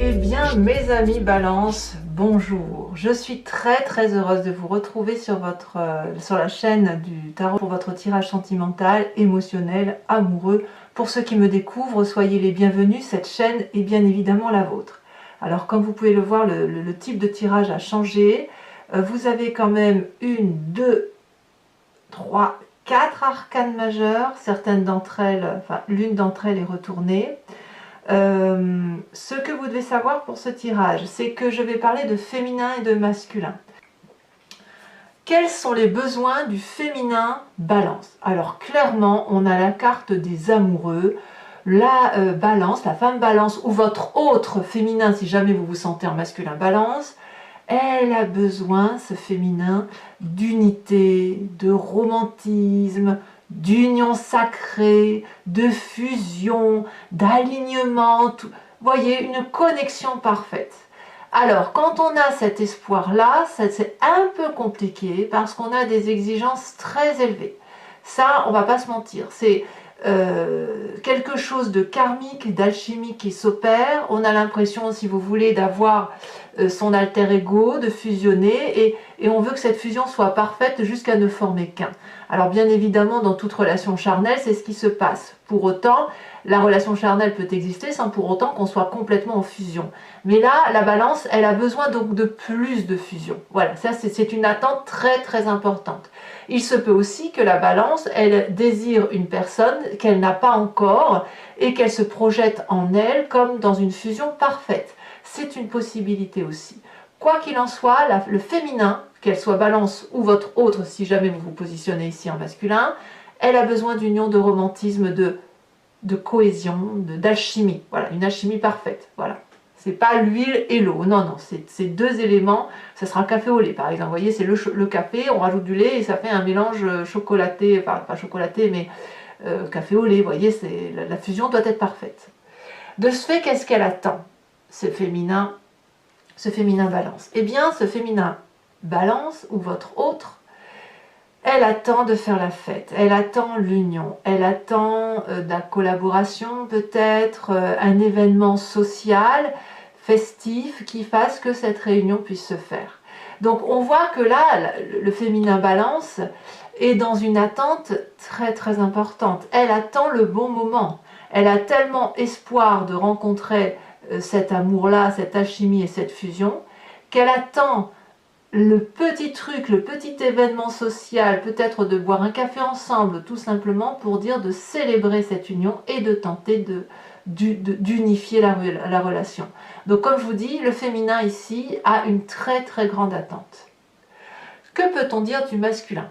Eh bien mes amis Balance, bonjour. Je suis très heureuse de vous retrouver sur la chaîne du tarot pour votre tirage sentimental, émotionnel, amoureux. Pour ceux qui me découvrent, soyez les bienvenus, cette chaîne est bien évidemment la vôtre. Alors comme vous pouvez le voir, le type de tirage a changé. Vous avez quand même une, deux, trois, quatre arcanes majeures. Certaines d'entre elles, enfin l'une d'entre elles est retournée. Ce que vous devez savoir pour ce tirage, c'est que je vais parler de féminin et de masculin. Quels sont les besoins du féminin Balance? Alors clairement, on a la carte des amoureux, la Balance, la femme Balance, ou votre autre féminin, si jamais vous vous sentez en masculin Balance, elle a besoin, ce féminin, d'unité, de romantisme, d'union sacrée, de fusion, d'alignement, voyez, une connexion parfaite. Alors, quand on a cet espoir-là, c'est un peu compliqué parce qu'on a des exigences très élevées. Ça, on va pas se mentir, c'est quelque chose de karmique, d'alchimique qui s'opère. On a l'impression, si vous voulez, d'avoir son alter ego, de fusionner, et on veut que cette fusion soit parfaite jusqu'à ne former qu'un. Alors bien évidemment, dans toute relation charnelle, c'est ce qui se passe. Pour autant, la relation charnelle peut exister sans pour autant qu'on soit complètement en fusion. Mais là, la Balance, elle a besoin donc de plus de fusion. Voilà, ça c'est une attente très importante. Il se peut aussi que la Balance, elle désire une personne qu'elle n'a pas encore et qu'elle se projette en elle comme dans une fusion parfaite. C'est une possibilité aussi. Quoi qu'il en soit, le féminin, qu'elle soit Balance ou votre autre, si jamais vous vous positionnez ici en masculin, elle a besoin d'union, de romantisme, de cohésion, d'alchimie. Voilà, une alchimie parfaite. Voilà. C'est pas l'huile et l'eau. Non, c'est deux éléments. Ça sera café au lait, par exemple. Vous voyez, c'est le café, on rajoute du lait et ça fait un mélange chocolaté, enfin pas chocolaté, mais café au lait. Vous voyez, la fusion doit être parfaite. De ce fait, qu'est-ce qu'elle attend, ce féminin Balance? Eh bien, ce féminin Balance ou votre autre, elle attend de faire la fête, elle attend l'union, elle attend de la collaboration, peut-être un événement social, festif, qui fasse que cette réunion puisse se faire. Donc on voit que là, le féminin Balance est dans une attente très importante. Elle attend le bon moment. Elle a tellement espoir de rencontrer cet amour-là, cette alchimie et cette fusion, qu'elle attend le petit truc, le petit événement social, peut-être de boire un café ensemble, tout simplement pour dire de célébrer cette union et de tenter d'unifier la relation. Donc comme je vous dis, le féminin ici a une très grande attente. Que peut-on dire du masculin?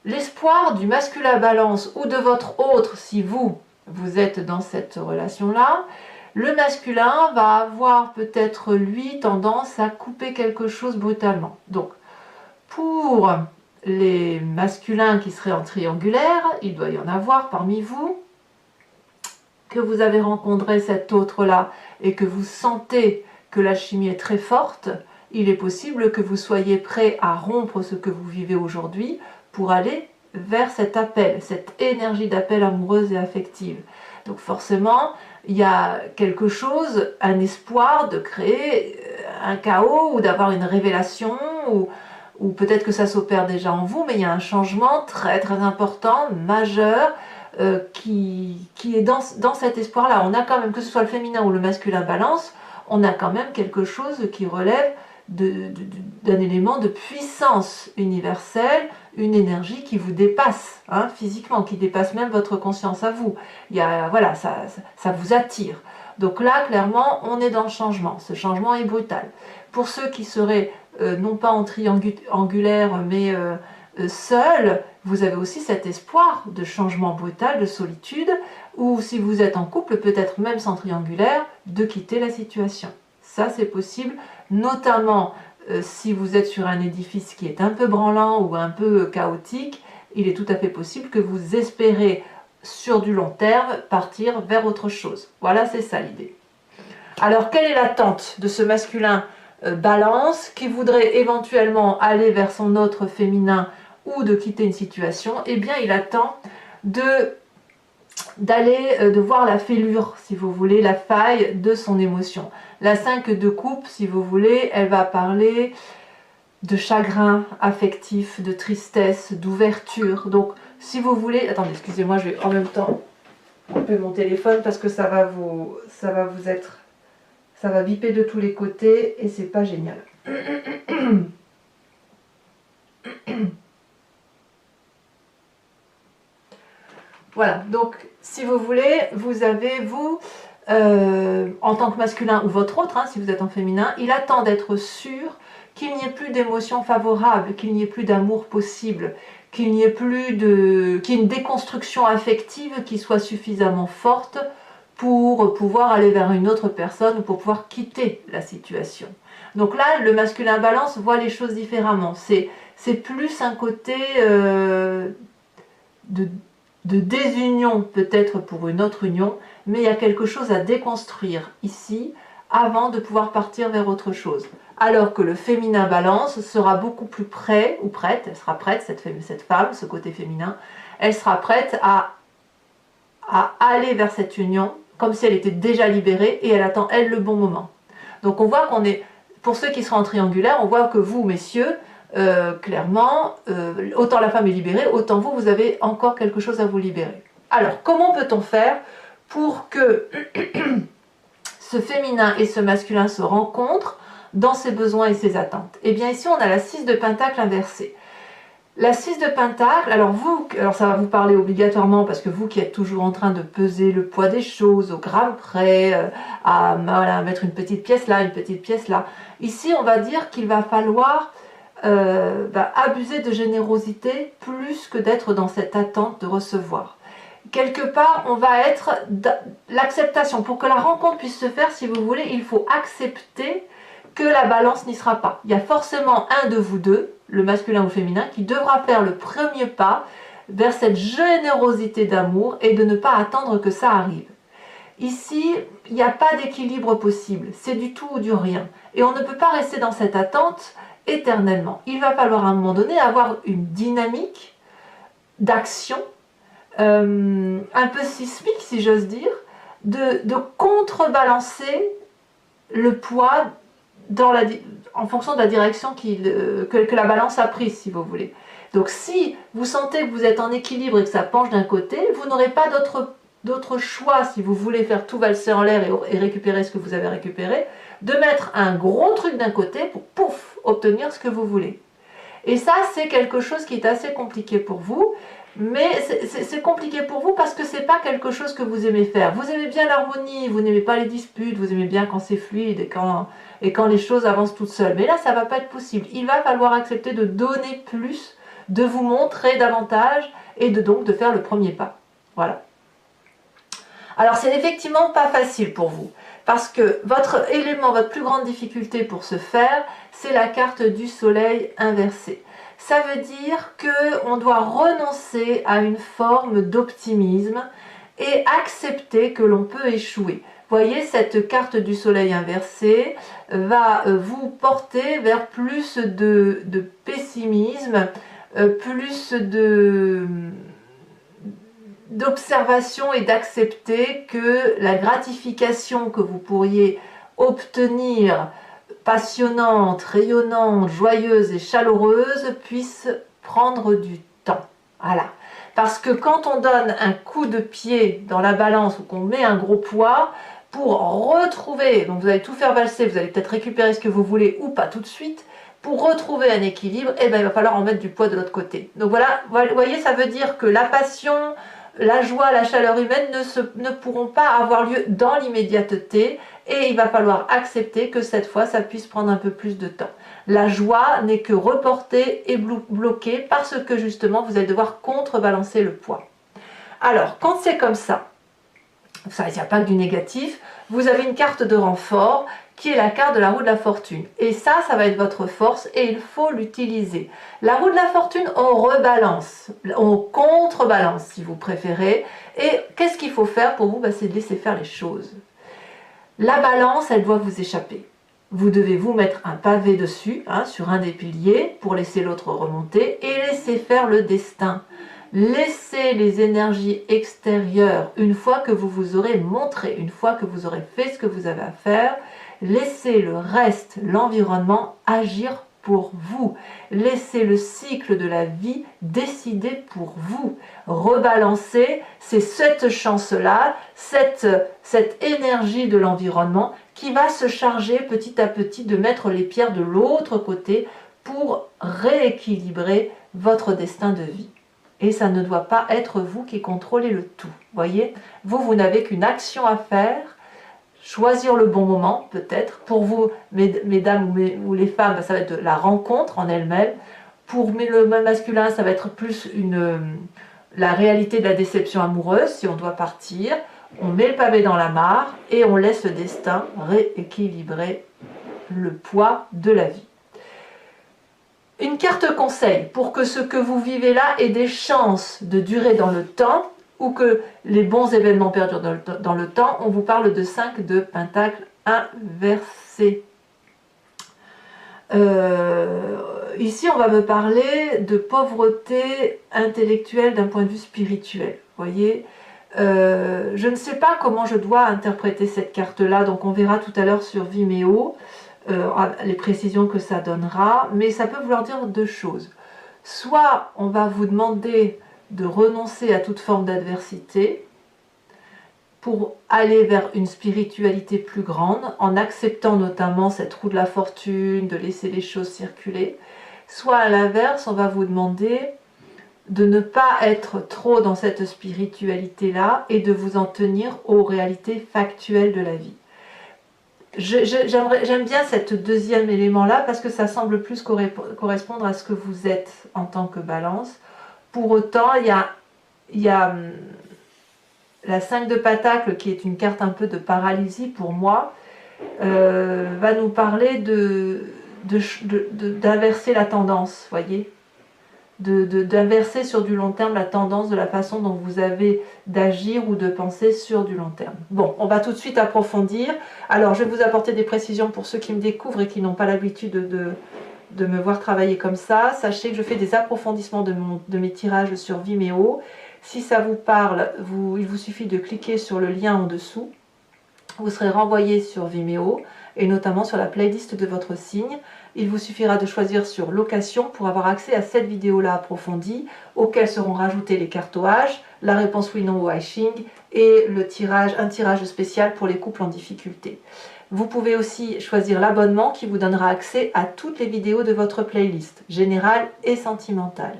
L'espoir du masculin Balance ou de votre autre, si vous êtes dans cette relation-là, le masculin va avoir peut-être, lui, tendance à couper quelque chose brutalement. Donc, pour les masculins qui seraient en triangulaire, il doit y en avoir parmi vous, que vous avez rencontré cet autre-là et que vous sentez que la chimie est très forte, il est possible que vous soyez prêt à rompre ce que vous vivez aujourd'hui pour aller vers cet appel, cette énergie d'appel amoureuse et affective. Donc forcément, il y a quelque chose, un espoir de créer un chaos ou d'avoir une révélation, ou peut-être que ça s'opère déjà en vous, mais il y a un changement très important, majeur, qui est dans cet espoir-là. On a quand même, que ce soit le féminin ou le masculin Balance, on a quand même quelque chose qui relève d'un élément de puissance universelle, une énergie qui vous dépasse physiquement, qui dépasse même votre conscience à vous. Voilà, ça vous attire. Donc là, clairement, on est dans le changement. Ce changement est brutal. Pour ceux qui seraient non pas en triangulaire, mais seuls, vous avez aussi cet espoir de changement brutal, de solitude, ou si vous êtes en couple, peut-être même sans triangulaire, de quitter la situation. Ça, c'est possible, notamment si vous êtes sur un édifice qui est un peu branlant ou un peu chaotique, il est tout à fait possible que vous espérez, sur du long terme, partir vers autre chose. Voilà, c'est ça l'idée. Alors, quelle est l'attente de ce masculin Balance qui voudrait éventuellement aller vers son autre féminin ou de quitter une situation? Eh bien, il attend de de voir la fêlure, si vous voulez, la faille de son émotion. La 5 de coupe, si vous voulez, elle va parler de chagrin affectif, de tristesse, d'ouverture. Donc, si vous voulez... Attendez, excusez-moi, je vais en même temps couper mon téléphone parce que ça va biper de tous les côtés et c'est pas génial. Voilà, donc si vous voulez, vous avez, vous, en tant que masculin ou votre autre, hein, si vous êtes en féminin, il attend d'être sûr qu'il n'y ait plus d'émotions favorables, qu'il n'y ait plus d'amour possible, qu'il n'y ait plus qu'il y ait une déconstruction affective qui soit suffisamment forte pour pouvoir aller vers une autre personne ou pour pouvoir quitter la situation. Donc là, le masculin balance voit les choses différemment. C'est plus un côté de désunion peut-être pour une autre union, mais il y a quelque chose à déconstruire ici avant de pouvoir partir vers autre chose. Alors que le féminin balance sera beaucoup plus prêt ou prête, elle sera prête, cette femme, ce côté féminin, elle sera prête à aller vers cette union comme si elle était déjà libérée et elle attend elle le bon moment. Donc on voit qu'on est, pour ceux qui seront en triangulaire, on voit que vous messieurs, clairement, autant la femme est libérée, autant vous, vous avez encore quelque chose à vous libérer. Alors, comment peut-on faire pour que ce féminin et ce masculin se rencontrent dans ses besoins et ses attentes? Eh bien, ici, on a la 6 de Pentacle inversée. La 6 de Pentacle, alors ça va vous parler obligatoirement parce que vous qui êtes toujours en train de peser le poids des choses au gramme près, voilà, mettre une petite pièce là, une petite pièce là. Ici, on va dire qu'il va falloir abuser de générosité plus que d'être dans cette attente de recevoir. Quelque part, on va être l'acceptation. Pour que la rencontre puisse se faire, si vous voulez, il faut accepter que la balance n'y sera pas. Il y a forcément un de vous deux, le masculin ou le féminin, qui devra faire le premier pas vers cette générosité d'amour et de ne pas attendre que ça arrive. Ici, il n'y a pas d'équilibre possible, c'est du tout ou du rien. Et on ne peut pas rester dans cette attente éternellement. Il va falloir à un moment donné avoir une dynamique d'action un peu sismique, si j'ose dire, de contrebalancer le poids en fonction de la direction que la balance a prise, si vous voulez. Donc si vous sentez que vous êtes en équilibre et que ça penche d'un côté, vous n'aurez pas d'autre choix, si vous voulez faire tout valser en l'air et récupérer ce que vous avez récupéré, de mettre un gros truc d'un côté pour, pouf, obtenir ce que vous voulez. Et ça, c'est quelque chose qui est assez compliqué pour vous, mais c'est compliqué pour vous parce que c'est pas quelque chose que vous aimez faire. Vous aimez bien l'harmonie, vous n'aimez pas les disputes, vous aimez bien quand c'est fluide et quand les choses avancent toutes seules. Mais là, ça va pas être possible. Il va falloir accepter de donner plus, de vous montrer davantage et donc de faire le premier pas. Voilà. Alors, c'est effectivement pas facile pour vous. Parce que votre élément, votre plus grande difficulté pour ce faire, c'est la carte du soleil inversée. Ça veut dire qu'on doit renoncer à une forme d'optimisme et accepter que l'on peut échouer. Vous voyez, cette carte du soleil inversé va vous porter vers plus de pessimisme, plus d'observation et d'accepter que la gratification que vous pourriez obtenir, passionnante, rayonnante, joyeuse et chaleureuse, puisse prendre du temps. Voilà. Parce que quand on donne un coup de pied dans la balance ou qu'on met un gros poids, pour retrouver, donc vous allez tout faire valser, vous allez peut-être récupérer ce que vous voulez ou pas tout de suite, pour retrouver un équilibre, eh ben, il va falloir en mettre du poids de l'autre côté. Donc voilà, vous voyez, ça veut dire que la passion, la joie, la chaleur humaine ne pourront pas avoir lieu dans l'immédiateté et il va falloir accepter que cette fois ça puisse prendre un peu plus de temps. La joie n'est que reportée et bloquée parce que justement vous allez devoir contrebalancer le poids. Alors quand c'est comme ça, il n'y a pas que du négatif, vous avez une carte de renfort qui est la carte de la roue de la fortune. Et ça va être votre force et il faut l'utiliser. La roue de la fortune, on rebalance, on contrebalance si vous préférez. Et qu'est-ce qu'il faut faire pour vous? C'est de laisser faire les choses. La balance, elle doit vous échapper. Vous devez vous mettre un pavé dessus, sur un des piliers, pour laisser l'autre remonter et laisser faire le destin. Laissez les énergies extérieures, une fois que vous vous aurez montré, une fois que vous aurez fait ce que vous avez à faire, laissez le reste, l'environnement, agir pour vous. Laissez le cycle de la vie décider pour vous. Rebalancer, c'est cette chance-là, cette énergie de l'environnement qui va se charger petit à petit de mettre les pierres de l'autre côté pour rééquilibrer votre destin de vie. Et ça ne doit pas être vous qui contrôlez le tout. Voyez, vous n'avez qu'une action à faire, choisir le bon moment peut-être. Pour vous, mesdames ou les femmes, ça va être la rencontre en elle-même. Pour le masculin, ça va être plus la réalité de la déception amoureuse, si on doit partir. On met le pavé dans la mare et on laisse le destin rééquilibrer le poids de la vie. Une carte conseil pour que ce que vous vivez là ait des chances de durer dans le temps ou que les bons événements perdurent dans le temps. On vous parle de 5 de Pentacle inversé. Ici, on va me parler de pauvreté intellectuelle d'un point de vue spirituel. Voyez, je ne sais pas comment je dois interpréter cette carte-là, donc on verra tout à l'heure sur Vimeo. Les précisions que ça donnera, mais ça peut vouloir dire deux choses. Soit on va vous demander de renoncer à toute forme d'adversité pour aller vers une spiritualité plus grande, en acceptant notamment cette roue de la fortune, de laisser les choses circuler. Soit à l'inverse, on va vous demander de ne pas être trop dans cette spiritualité-là et de vous en tenir aux réalités factuelles de la vie. J'aime bien cette deuxième élément-là parce que ça semble plus correspondre à ce que vous êtes en tant que balance. Pour autant, il y a la 5 de Pentacle qui est une carte un peu de paralysie pour moi, va nous parler d'inverser la tendance, voyez, d'inverser sur du long terme la tendance de la façon dont vous avez d'agir ou de penser sur du long terme. Bon, on va tout de suite approfondir. Alors, je vais vous apporter des précisions pour ceux qui me découvrent et qui n'ont pas l'habitude de me voir travailler comme ça. Sachez que je fais des approfondissements de mes tirages sur Vimeo. Si ça vous parle, il vous suffit de cliquer sur le lien en dessous. Vous serez renvoyé sur Vimeo et notamment sur la playlist de votre signe. Il vous suffira de choisir sur location pour avoir accès à cette vidéo-là approfondie, auxquelles seront rajoutés les cartoages, la réponse oui, non au hashing et un tirage spécial pour les couples en difficulté. Vous pouvez aussi choisir l'abonnement qui vous donnera accès à toutes les vidéos de votre playlist, générale et sentimentale.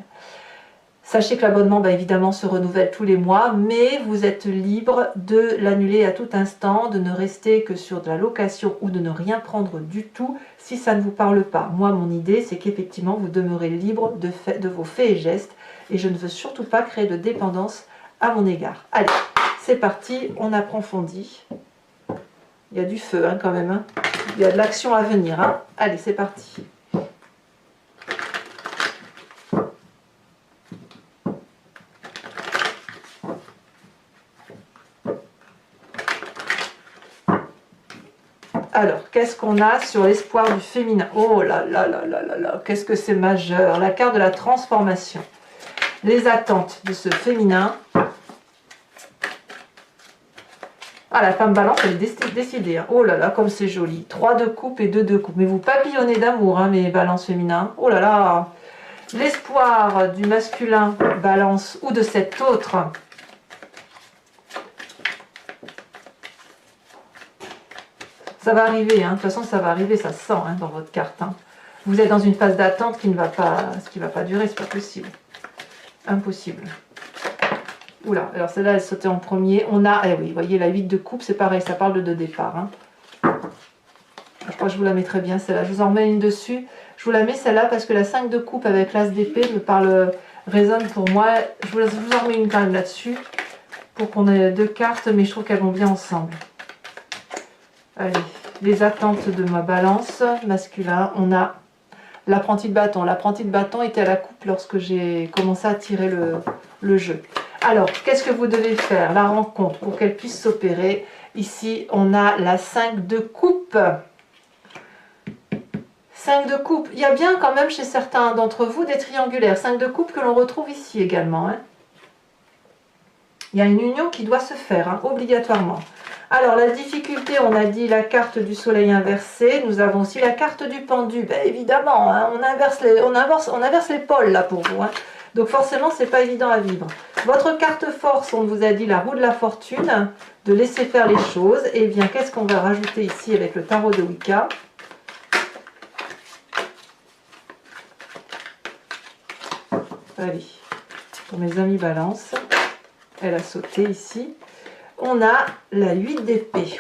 Sachez que l'abonnement, évidemment, se renouvelle tous les mois, mais vous êtes libre de l'annuler à tout instant, de ne rester que sur de la location ou de ne rien prendre du tout si ça ne vous parle pas. Moi, mon idée, c'est qu'effectivement, vous demeurez libre de vos faits et gestes et je ne veux surtout pas créer de dépendance à mon égard. Allez, c'est parti, on approfondit. Il y a du feu quand même, hein. Il y a de l'action à venir. Hein. Allez, c'est parti. Alors, qu'est-ce qu'on a sur l'espoir du féminin? Oh là là là là là là, qu'est-ce que c'est majeur. La carte de la transformation. Les attentes de ce féminin. Ah, la femme balance, elle est décidée. Hein. Oh là là, comme c'est joli. 3 de coupe et 2 de coupe. Mais vous papillonnez d'amour, hein, mes balances féminins. Oh là là. L'espoir du masculin balance ou de cet autre. Ça va arriver, hein. De toute façon ça va arriver, ça se sent hein, dans votre carte. Hein. Vous êtes dans une phase d'attente qui ne va pas durer, c'est pas possible. Impossible. Oula, alors celle-là elle sautait en premier. On a, oui, vous voyez la 8 de coupe, c'est pareil, ça parle de départ. Hein. Je crois que je vous la mettrai bien celle-là. Je vous en remets une dessus. Je vous la mets celle-là parce que la 5 de coupe avec l'as d'épée résonne pour moi. Je vous en remets une quand même là-dessus pour qu'on ait 2 cartes, mais je trouve qu'elles vont bien ensemble. Allez, les attentes de ma balance masculin, on a l'apprenti de bâton. L'apprenti de bâton était à la coupe lorsque j'ai commencé à tirer le jeu. Alors, qu'est-ce que vous devez faire? La rencontre, pour qu'elle puisse s'opérer. Ici, on a la 5 de coupe. 5 de coupe. Il y a bien quand même chez certains d'entre vous des triangulaires. 5 de coupe que l'on retrouve ici également. Hein. Il y a une union qui doit se faire, hein, obligatoirement. Alors, la difficulté, on a dit la carte du soleil inversé. Nous avons aussi la carte du pendu. Ben, évidemment, hein, on inverse les pôles là pour vous. Hein. Donc, forcément, c'est pas évident à vivre. Votre carte force, on vous a dit la roue de la fortune, de laisser faire les choses. Et bien, qu'est-ce qu'on va rajouter ici avec le tarot de Wicca? Allez, pour mes amis balance, elle a sauté ici. On a la 8 d'épée.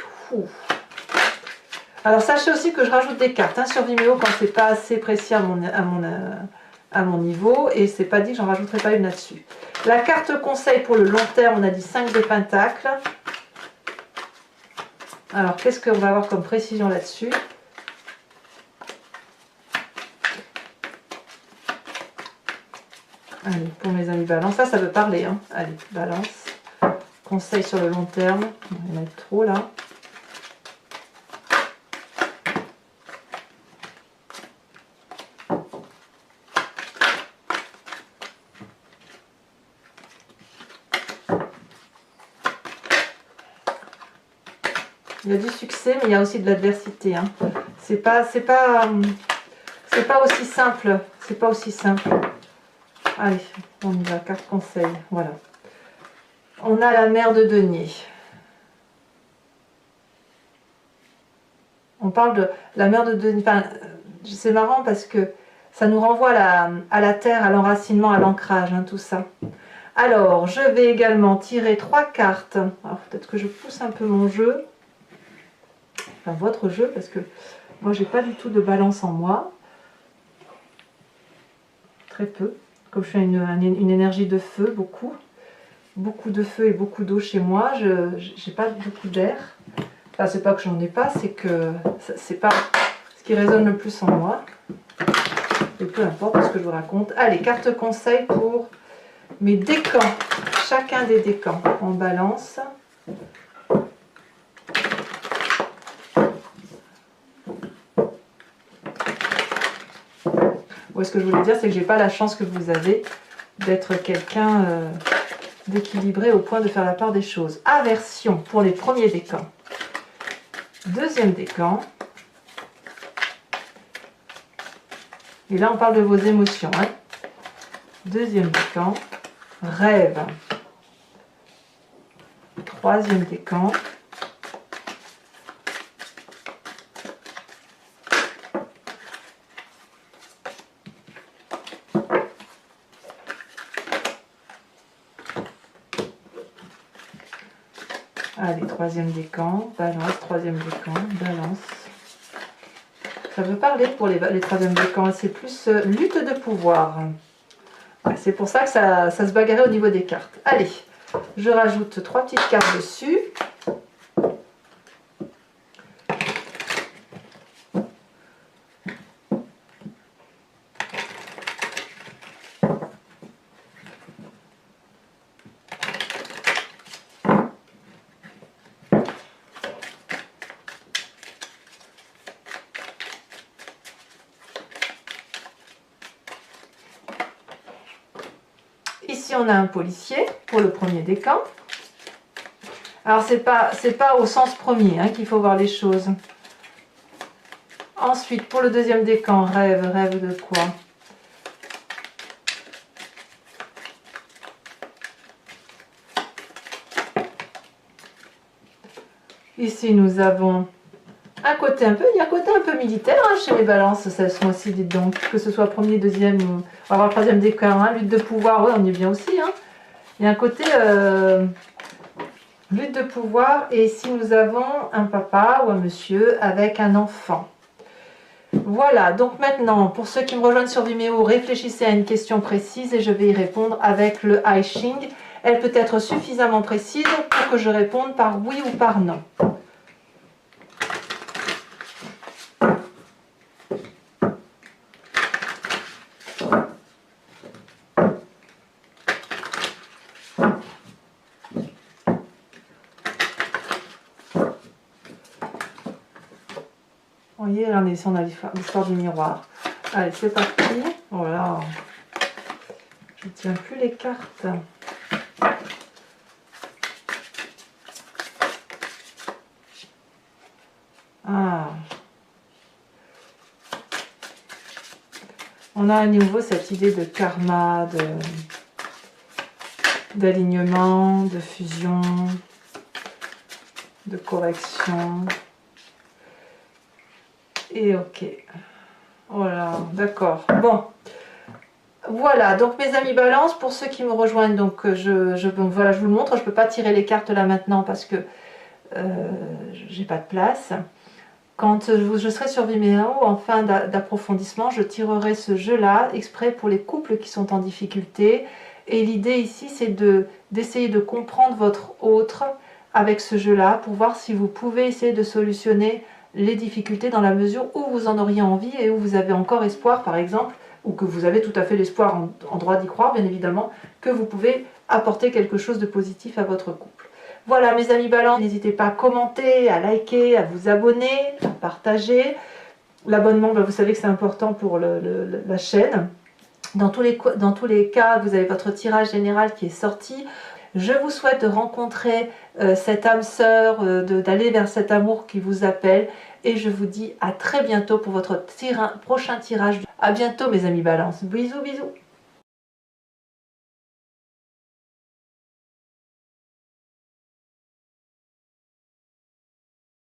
Alors sachez aussi que je rajoute des cartes hein, sur Vimeo quand c'est pas assez précis à mon niveau, et c'est pas dit que j'en rajouterai pas une là-dessus. La carte conseil pour le long terme, on a dit 5 de pentacle. Alors qu'est-ce qu'on va avoir comme précision là-dessus? Allez, pour mes amis balance, ça veut parler. Hein. Allez, balance. Conseil sur le long terme. On va mettre trop là. Il y a du succès, mais il y a aussi de l'adversité. Hein. C'est pas aussi simple. C'est pas aussi simple. Allez, on y va, carte conseil, voilà. On a la mère de denier. On parle de la mère de denier. Enfin, c'est marrant parce que ça nous renvoie à la terre, à l'enracinement, à l'ancrage, hein, tout ça. Alors, je vais également tirer 3 cartes. Alors, peut-être que je pousse un peu mon jeu. Enfin, votre jeu, parce que moi, j'ai pas du tout de balance en moi. Très peu. Comme je suis une énergie de feu, beaucoup de feu et beaucoup d'eau chez moi, je n'ai pas beaucoup d'air. Enfin, c'est pas que j'en ai pas, c'est que c'est pas ce qui résonne le plus en moi. Et peu importe ce que je vous raconte. Allez, carte conseil pour mes décans. Chacun des décans en balance. Ou ce que je voulais dire, c'est que j'ai pas la chance que vous avez d'être quelqu'un d'équilibré au point de faire la part des choses. Aversion pour les premiers décans. Deuxième décan. Et là, on parle de vos émotions. Hein. Deuxième décan. Rêve. Troisième décan. Allez, troisième décan, balance, troisième décan, balance. Ça veut parler pour les troisièmes décans, c'est plus lutte de pouvoir. Ouais, c'est pour ça que ça se bagarrait au niveau des cartes. Allez, je rajoute 3 petites cartes dessus. Ici, on a un policier pour le premier décan. Alors, c'est pas au sens premier hein, qu'il faut voir les choses. Ensuite, pour le deuxième décan, rêve. Rêve de quoi? Ici, nous avons un côté un peu, il y a un côté un peu militaire hein, chez les balances, ce mois-ci, dites donc, que ce soit premier, deuxième, on va avoir le troisième décan, hein, lutte de pouvoir, ouais, on est bien aussi. Hein. Il y a un côté lutte de pouvoir, et ici nous avons un papa ou un monsieur avec un enfant. Voilà, donc maintenant, pour ceux qui me rejoignent sur Vimeo, réfléchissez à une question précise et je vais y répondre avec le I Ching. Elle peut être suffisamment précise pour que je réponde par oui ou par non. Vous voyez, là on a l'histoire du miroir. Allez, c'est parti. Voilà. Je ne tiens plus les cartes. On a à nouveau cette idée de karma, d'alignement, de fusion, de correction. Et ok. Voilà, d'accord. Bon. Voilà, donc mes amis Balance, pour ceux qui me rejoignent, donc voilà, je vous le montre. Je ne peux pas tirer les cartes là maintenant parce que j'ai pas de place. Quand je serai sur Vimeo, en fin d'approfondissement, je tirerai ce jeu-là, exprès pour les couples qui sont en difficulté. Et l'idée ici, c'est d'essayer de comprendre votre autre avec ce jeu-là, pour voir si vous pouvez essayer de solutionner les difficultés dans la mesure où vous en auriez envie et où vous avez encore espoir, par exemple, ou que vous avez tout à fait l'espoir, en droit d'y croire, bien évidemment, que vous pouvez apporter quelque chose de positif à votre couple. Voilà mes amis Balance, n'hésitez pas à commenter, à liker, à vous abonner, à partager. L'abonnement, vous savez que c'est important pour la chaîne. Dans tous les cas, vous avez votre tirage général qui est sorti. Je vous souhaite de rencontrer cette âme sœur, d'aller vers cet amour qui vous appelle. Et je vous dis à très bientôt pour votre prochain tirage. À bientôt mes amis Balance. Bisous, bisous.